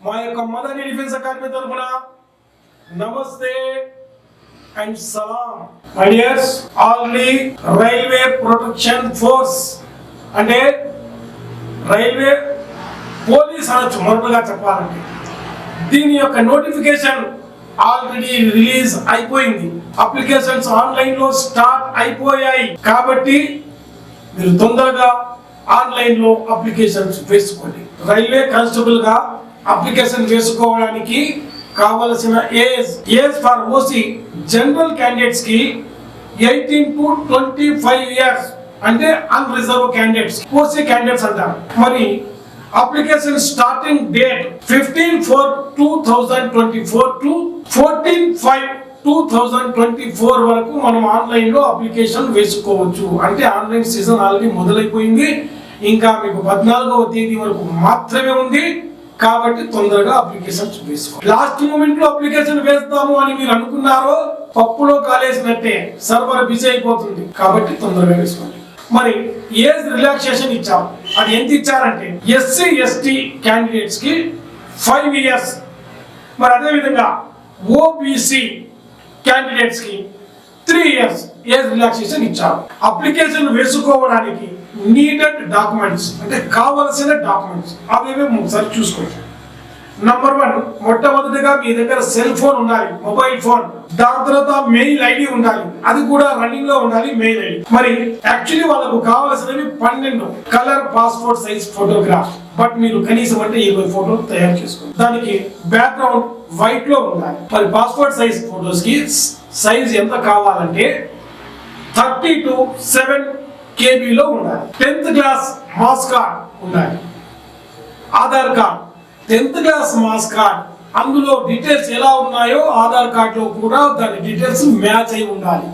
మా యొక్క Madani defence academy తరఫున నమస్తే అండ్ సలాం. My dears, already railway protection force అంటే రైల్వే పోలీస్ అనొచ్చు మరొకగా చెప్పాలంటే, దీని యొక్క నోటిఫికేషన్ ఆల్రెడీ రిలీజ్ అయిపోయింది. అప్లికేషన్స్ ఆన్లైన్ లో స్టార్ట్ అయిపోయాయి. కాబట్టి మీరు తొందరగా ఆన్లైన్ లో అప్లికేషన్స్ వేసుకోండి. రైల్వే కానిస్టేబుల్ గా అప్లికేషన్ వేసుకోవడానికి కావలసిన age for OC general candidates కి 18 to 25 ఇయర్స్ అంటే అన్ రిజర్వ్ క్యాండిడేట్స్, ఓసీ క్యాండిడేట్స్ అంటారు. మరి అప్లికేషన్ స్టార్టింగ్ డేట్ 15/4/2024 టు 14/5/2024 వరకు మనం ఆన్లైన్ లో అప్లికేషన్ వేసుకోవచ్చు. అంటే ఆన్లైన్ సీజన్ ఆల్రెడీ మొదలైపోయింది. ఇంకా మీకు 14వ తేదీ వరకు మాత్రమే ఉంది. కాబట్టి తొందరగా అప్లికేషన్ వేసుకోండి. లాస్ట్ మూమెంట్ లో అప్లికేషన్ వేస్తాము అని మీరు అనుకున్నారో పప్పులో కాలేసినట్టే, సర్వర్ బిజీ అయిపోతుంది. కాబట్టి తొందరగా వేసుకోండి. మరి ఏజ్ రిలాక్సేషన్ ఇచ్చాము. అది ఎంత ఇచ్చారంటే ఎస్సీ ఎస్టీ క్యాండిడేట్స్ కి 5 ఇయర్స్, మరి అదే విధంగా ఓబీసీ క్యాండిడేట్స్ కి 3 ఇయర్స్ ఏజ్ రిలాక్సేషన్ ఇచ్చారు. అప్లికేషన్ వేసుకోవడానికి నీడెడ్ డాక్యుమెంట్స్ అంటే కావలసిన డాక్యుమెంట్స్ అవేవే ఒకసారి చూసుకోండి. నంబర్ 1, మొట్టమొదటిగా మీ దగ్గర సెల్ ఫోన్ ఉండాలి, మొబైల్ ఫోన్. దాని తర్వాత మెయిల్ ఐడి ఉండాలి, అది కూడా రన్నింగ్ లో ఉండాలి మెయిల్ ఐడి. మరి యాక్చువల్లీ వాళ్ళకు కావాల్సినవి 12 colour passport size photograph. But మీరు కనీసం అంటే 20 ఫోటోలు తయారు చేసుకోండి. దానికి బ్యాక్గ్రౌండ్ వైట్ లో ఉండాలి. మరి పాస్పోర్ట్ సైజ్ ఫోటోస్ కి సైజ్ ఎంత కావాలంటే 30 to 7 KB లో ఉండాలి. 10th క్లాస్ మాస్ కార్డ్ ఉండాలి. Aadhaar card 10th class mass card, అందులో డీటెయిల్స్ ఎలా ఉన్నాయో ఆధార్ కార్డ్ లో కూడా దాని డీటెయిల్స్ మ్యాచ్ అయి ఉండాలి,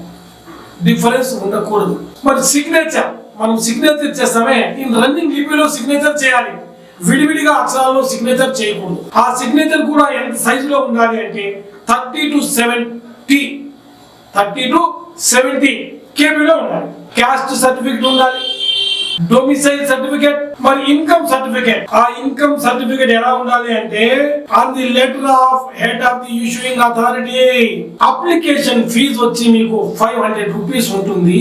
డిఫరెన్స్ ఉండకూడదు. మరి సిగ్నేచర్, మనం సిగ్నేచర్ చేస్తామే ఇన్ రన్నింగ్ లిపిలో సిగ్నేచర్ చేయాలి, విడివిడిగా అక్షరాల్లో సిగ్నేచర్ చేయకూడదు. ఆ సిగ్నేచర్ కూడా ఎంత సైజులో ఉండాలి అంటే 30 to 70 KB లో ఉండాలి. క్యాస్ట్ సర్టిఫికెట్ ఉండాలి, డొమిసైల్ సర్టిఫికెట్, మరి ఇన్కమ్ సర్టిఫికెట్. ఆ ఇన్కమ్ సర్టిఫికెట్ ఎలా ఉండాలి అంటే on the letter of head of the issuing authority. Application fee వచ్చి మీకు 500 రూపీస్ ఉంటుంది.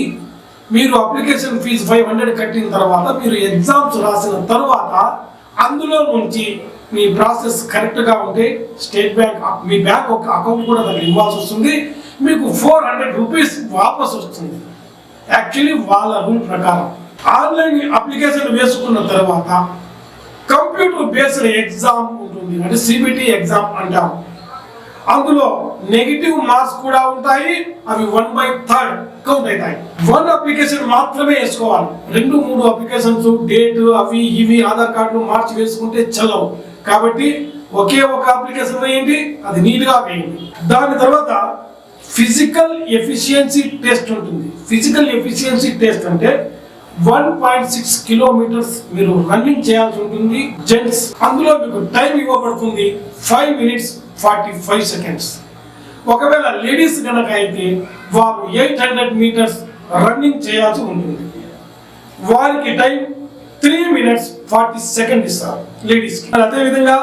మీరు అప్లికేషన్ ఫీజు 500 కట్టిన తర్వాత మీరు ఎగ్జామ్స్ రాసిన తర్వాత అందులో నుంచి మీ ప్రాసెస్ కరెక్ట్ గా ఉంటే స్టేట్ బ్యాంక్ మీ బ్యాంక్ ఒక అకౌంట్ కూడా దానికి ఇవ్వాల్సి వస్తుంది. మీకు 400 రూపీస్ వాపస్ వస్తుంది. యాక్చువల్లీ వాళ్ళ రూల్ ప్రకారం ఆన్లైన్ అప్లికేషన్ వేసుకున్న తర్వాత కంప్యూటర్ బేస్డ్ ఎగ్జామ్ ఉంటుంది, అంటే సిబిటి ఎగ్జామ్ అంటాం. అందులో నెగిటివ్ మార్క్స్ కూడా ఉంటాయి. అవి 1/3 కౌంట్ అవుతాయి. 1 అప్లికేషన్ మాత్రమే వేసుకోవాలి. 2-3 అప్లికేషన్స్ డేట్ అవి ఇవి ఆధార్ కార్డు మార్చి వేసుకుంటే చల్లవు. కాబట్టి ఒకే ఒక అప్లికేషన్ వేయండి, అది నీట్ గా వేయండి. దాని తర్వాత ఫిజికల్ ఎఫిషియన్సీ టెస్ట్ ఉంటుంది. ఫిజికల్ ఎఫిషియన్సీ టెస్ట్ అంటే 1.6 కిలోమీటర్స్ మీరు రన్నింగ్ చేయాల్సి ఉంటుంది జెంట్స్. అందులో మీకు టైం ఇవ్వబడుతుంది 5 minutes 45 seconds. ఒకవేళ లేడీస్ కనుక అయితే వారు 800 meters రన్నింగ్ చేయాల్సి ఉంటుంది. వారికి టైం 3 minutes 40 seconds ఇస్తారు లేడీస్కి. అదేవిధంగా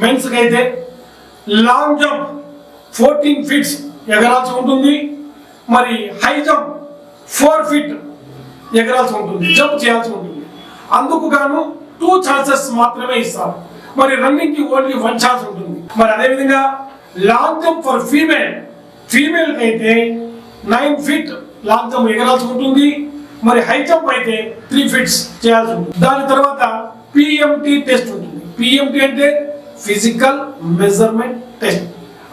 మెన్స్కి అయితే లాంగ్ జంప్ 14 feet ఎగరాల్సి ఉంటుంది. మరి హై జంప్ 4 feet ఎగరాల్సి ఉంటుంది, జంప్ చేయాల్సి ఉంటుంది. అందుకు గాను 2 chances మాత్రమే ఇస్తారు. మరి రన్నింగ్ కి ఓన్లీ 1 ఛాన్స్ ఉంటుంది. మరి అదేవిధంగా లాంగ్ జంప్ ఫర్ ఫీమేల్ కి అయితే 9 feet లాంగ్ జంప్ ఎగరాల్సి ఉంటుంది. మరి హై జంప్ అయితే 3 feet చేయాల్సి ఉంటుంది. దాని తర్వాత పిఎంటి టెస్ట్ ఉంటుంది. పిఎంటి అంటే ఫిజికల్ మెజర్మెంట్ టెస్ట్.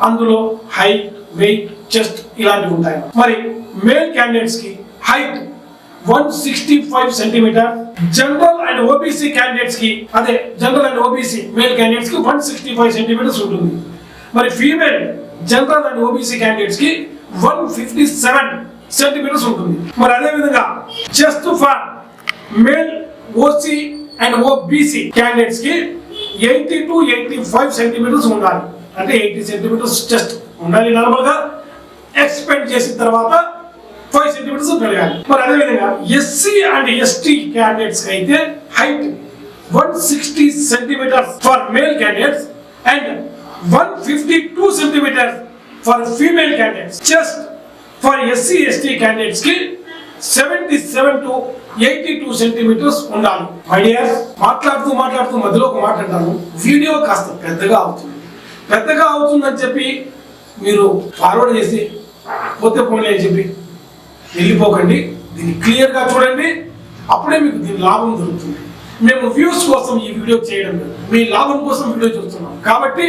అందులో హైట్, వెయిట్, చెస్ట్ ఇలాంటివి ఉంటాయి. మరి మేల్ క్యాండిడేట్స్ కి height 165 centimeter, general and OBC candidates కి అదే general and OBC male candidates కి 165 సెంటీమీటర్స్ ఉంటుంది. మరి female general and OBC candidates కి 157 సెంటీమీటర్స్ ఉంటుంది. మరి అదే విధంగా chest for male OC and OBC candidates కి 80 to 85 సెంటీమీటర్స్ ఉండాలి. అంటే 80 సెంటీమీటర్స్ చెస్ట్ ఉండాలి నార్మల్ గా. ఎక్స్పెండ్ చేసిన తర్వాత 5 సెంటీమీటర్స్ పెరగాలి. మరి అదే విధంగా ఎస్సీ అండ్ ఎస్టీ క్యాండిడేట్స్ అయితే height 160 centimeters for male candidates and 152 centimeters for female candidates. Chest for SC ST candidates ki 77 to 82 centimeters ఉండాలి. మై డియర్, మాట్లాడుతూ మధ్యలో ఒక మాట అంటాను, వీడియో కాస్త పెద్దగా అవుతుందని చెప్పి మీరు ఫార్వర్డ్ చేసి పోతే పోనీ అని చెప్పి వెళ్ళిపోకండి. దీన్ని క్లియర్గా చూడండి, అప్పుడే మీకు దీని లాభం దొరుకుతుంది. మేము వ్యూస్ కోసం ఈ వీడియో చేయడం లేదు, మీ లాభం కోసం వీడియో చూస్తున్నాం కాబట్టి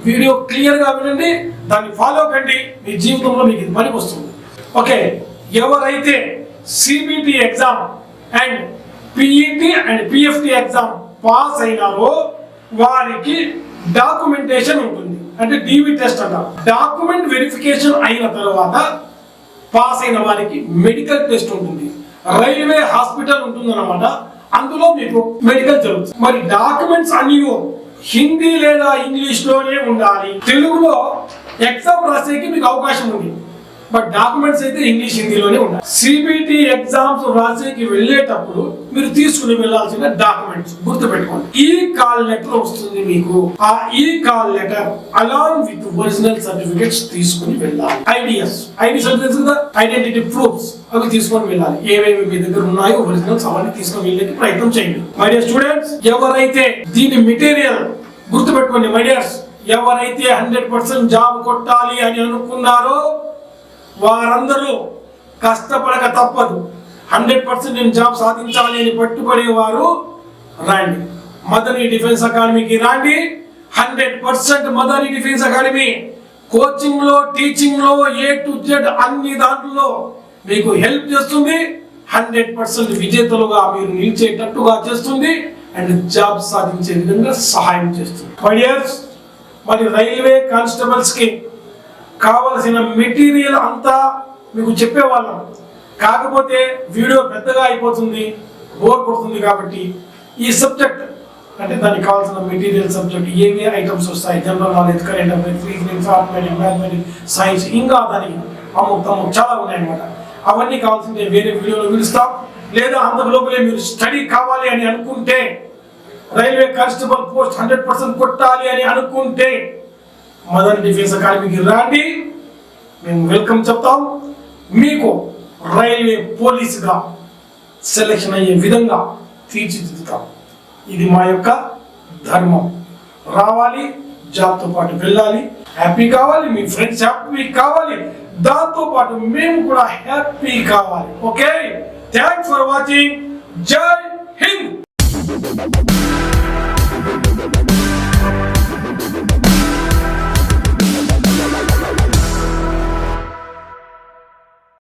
వీడియో క్లియర్గా వినండి, దాన్ని ఫాలో కండి, మీ జీవితంలో మీకు ఇది పనికి వస్తుంది. ఓకే, ఎవరైతే CBT exam and PET and PFT exam pass అయినారో వారికి డాక్యుమెంటేషన్ ఉంటుంది, అంటే డివి టెస్ట్ అంటారు. డాక్యుమెంట్ వెరిఫికేషన్ అయిన తర్వాత పాస్ అయిన వారికి మెడికల్ టెస్ట్ ఉంటుంది, రైల్వే హాస్పిటల్ ఉంటుంది అన్నమాట. అందులో మీకు మెడికల్ జరుగుతుంది. మరి డాక్యుమెంట్స్ అన్ని హిందీ లేదా ఇంగ్లీష్ లోనే ఉండాలి. తెలుగులో ఎగ్జామ్ రాసేకి మీకు అవకాశం ఉంది, బట్ డాక్యుమెంట్స్ అయితే ఇంగ్లీష్ హిందీలోనే ఉండాలి. సిబిటి ఎగ్జామ్స్ రాసేకి వెళ్ళేటప్పుడు మీరు తీసుకుని వెళ్ళాల్సిన డాక్యుమెంట్స్ గుర్తుపెట్టుకోండి. ఈ కాల్ లెటర్ వస్తుంది మీకు, ఆ ఈ call letter along with original certificates తీసుకుని వెళ్ళాలి. ఐడి సర్టిఫికెట్స్ కదా, ఐడెంటిటీ ప్రూఫ్స్, అవి తీసుకొని వెళ్ళాలి. ఏవేవి మీ దగ్గర ఉన్నాయో ఒరిజినల్స్ అవన్నీ తీసుకొని వెళ్ళే ప్రయత్నం చేయండి. మై డియర్ స్టూడెంట్స్, ఎవరైతే దీని మెటీరియల్ గుర్తుపెట్టుకోండి మై డియర్స్, ఎవరైతే 100% జాబ్ కొట్టాలి అని అనుకున్నారో వారందరూ కష్టపడక తప్పదు. 100% నేను జాబ్ సాధించాలి అని పట్టుబడేవారు రండి, మదనీ డిఫెన్స్ అకాడమీకి రండి. 100% మదనీ డిఫెన్స్ అకాడమీ కోచింగ్ లో, టీచింగ్ లో, A to Z అన్ని దాంట్లో మీకు హెల్ప్ చేస్తుంది. 100% విజేతలుగా మీరు నిలిచేటట్టుగా చేస్తుంది అండ్ జాబ్ సాధించే విధంగా సహాయం చేస్తుంది. మరి రైల్వే కానిస్టేబుల్స్ కి కావలసిన మెటీరియల్ అంతా మీకు చెప్పేవాళ్ళం, కాకపోతే వీడియో పెద్దగా అయిపోతుంది, బోర్ కొడుతుంది. కాబట్టి ఈ సబ్జెక్ట్ అంటే దానికి కావాల్సిన మెటీరియల్ సబ్జెక్ట్ ఏవి ఐటమ్స్ వస్తాయి, general knowledge, current affairs, reasoning, arithmetics, mathematics, science, ఇంకా దానికి అమ్ముతాము చాలా ఉన్నాయన్నమాట. అవన్నీ కావాల్సిందే వేరే వీడియోలో పిలుస్తాం. లేదా అంతకు లోపలే మీరు స్టడీ కావాలి అని అనుకుంటే, రైల్వే కానిస్టేబుల్ పోస్ట్ 100% కొట్టాలి అని అనుకుంటే మదర్ డిఫెన్స్ అకాడమీకి రండి, మేము వెల్కమ్ చెప్తాం. మీకు రైల్వే పోలీసుగా సెలెక్షన్ అయ్యే విధంగా తీర్చిదిద్దుతాం. ఇది మా యొక్క ధర్మం. రావాలి, జాబ్తో పాటు వెళ్ళాలి, హ్యాపీ కావాలి, మీ ఫ్రెండ్స్ హ్యాపీ కావాలి, దాంతో పాటు మేము కూడా హ్యాపీ కావాలి. Okay, thanks for watching. జై